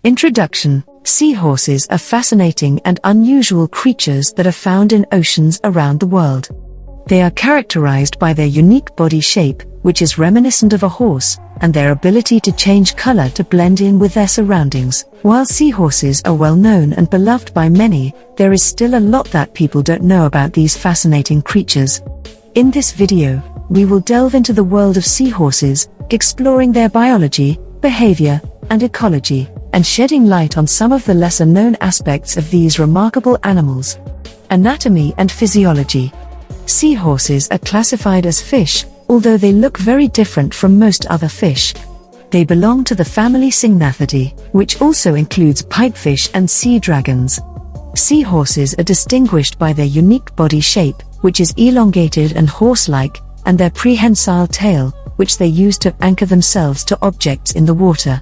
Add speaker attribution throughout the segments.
Speaker 1: Introduction. Seahorses are fascinating and unusual creatures that are found in oceans around the world. They are characterized by their unique body shape, which is reminiscent of a horse, and their ability to change color to blend in with their surroundings. While seahorses are well known and beloved by many, there is still a lot that people don't know about these fascinating creatures. In this video, we will delve into the world of seahorses, exploring their biology, behavior, and ecology, and shedding light on some of the lesser-known aspects of these remarkable animals. Anatomy and physiology. Seahorses are classified as fish, although they look very different from most other fish. They belong to the family Syngnathidae, which also includes pipefish and sea dragons. Seahorses are distinguished by their unique body shape, which is elongated and horse-like, and their prehensile tail, which they use to anchor themselves to objects in the water.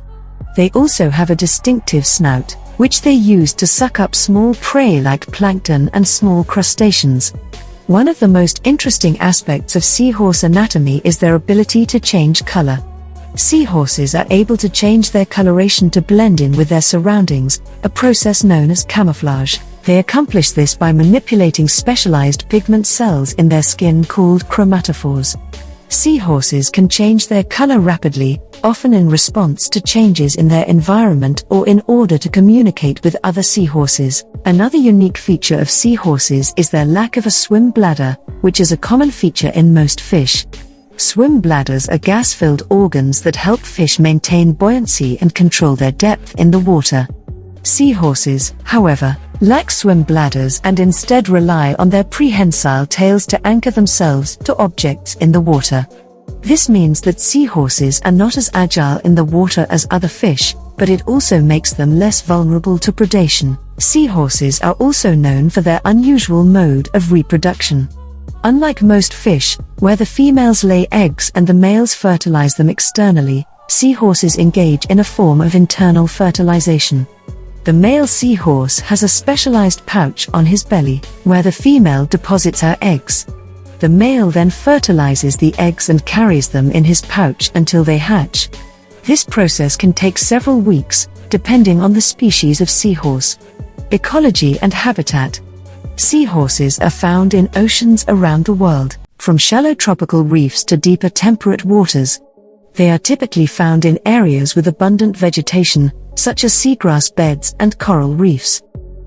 Speaker 1: They also have a distinctive snout, which they use to suck up small prey like plankton and small crustaceans. One of the most interesting aspects of seahorse anatomy is their ability to change color. Seahorses are able to change their coloration to blend in with their surroundings, a process known as camouflage. They accomplish this by manipulating specialized pigment cells in their skin called chromatophores. Seahorses can change their color rapidly, often in response to changes in their environment or in order to communicate with other seahorses. Another unique feature of seahorses is their lack of a swim bladder, which is a common feature in most fish. Swim bladders are gas-filled organs that help fish maintain buoyancy and control their depth in the water. Seahorses, however, lack swim bladders and instead rely on their prehensile tails to anchor themselves to objects in the water. This means that seahorses are not as agile in the water as other fish, but it also makes them less vulnerable to predation. Seahorses are also known for their unusual mode of reproduction. Unlike most fish, where the females lay eggs and the males fertilize them externally, seahorses engage in a form of internal fertilization. The male seahorse has a specialized pouch on his belly, where the female deposits her eggs. The male then fertilizes the eggs and carries them in his pouch until they hatch. This process can take several weeks, depending on the species of seahorse. Ecology and habitat. Seahorses are found in oceans around the world, from shallow tropical reefs to deeper temperate waters. They are typically found in areas with abundant vegetation, such as seagrass beds and coral reefs.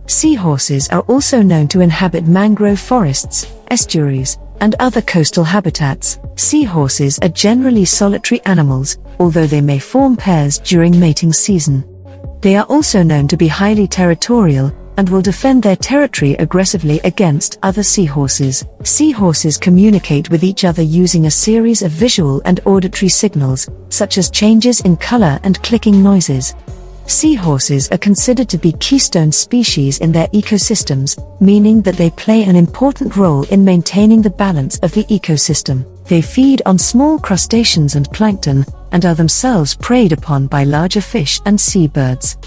Speaker 1: Seahorses are also known to inhabit mangrove forests, estuaries, and other coastal habitats. Seahorses are generally solitary animals, although they may form pairs during mating season. They are also known to be highly territorial, and will defend their territory aggressively against other seahorses. Seahorses communicate with each other using a series of visual and auditory signals, such as changes in color and clicking noises. Seahorses are considered to be keystone species in their ecosystems, meaning that they play an important role in maintaining the balance of the ecosystem. They feed on small crustaceans and plankton, and are themselves preyed upon by larger fish and seabirds.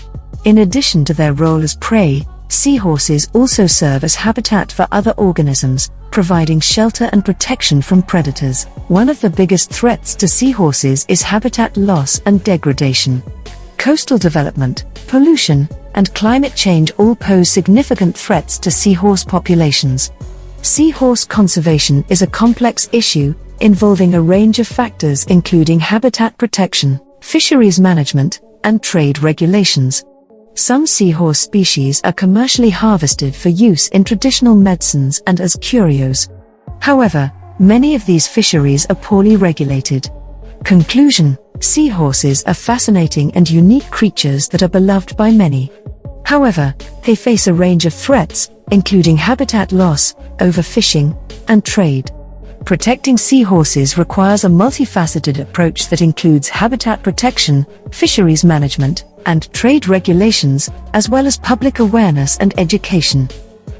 Speaker 1: In addition to their role as prey, seahorses also serve as habitat for other organisms, providing shelter and protection from predators. One of the biggest threats to seahorses is habitat loss and degradation. Coastal development, pollution, and climate change all pose significant threats to seahorse populations. Seahorse conservation is a complex issue, involving a range of factors including habitat protection, fisheries management, and trade regulations. Some seahorse species are commercially harvested for use in traditional medicines and as curios. However, many of these fisheries are poorly regulated. Conclusion: seahorses are fascinating and unique creatures that are beloved by many. However, they face a range of threats, including habitat loss, overfishing, and trade. Protecting seahorses requires a multifaceted approach that includes habitat protection, fisheries management, and trade regulations, as well as public awareness and education.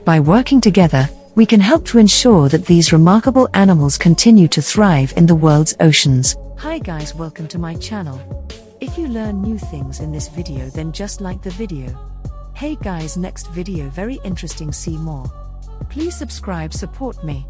Speaker 1: By working together, we can help to ensure that these remarkable animals continue to thrive in the world's oceans. Hi guys, welcome to my channel. If you learn new things in this video, then just like the video. Hey guys, next video very interesting, see more. Please subscribe, support me.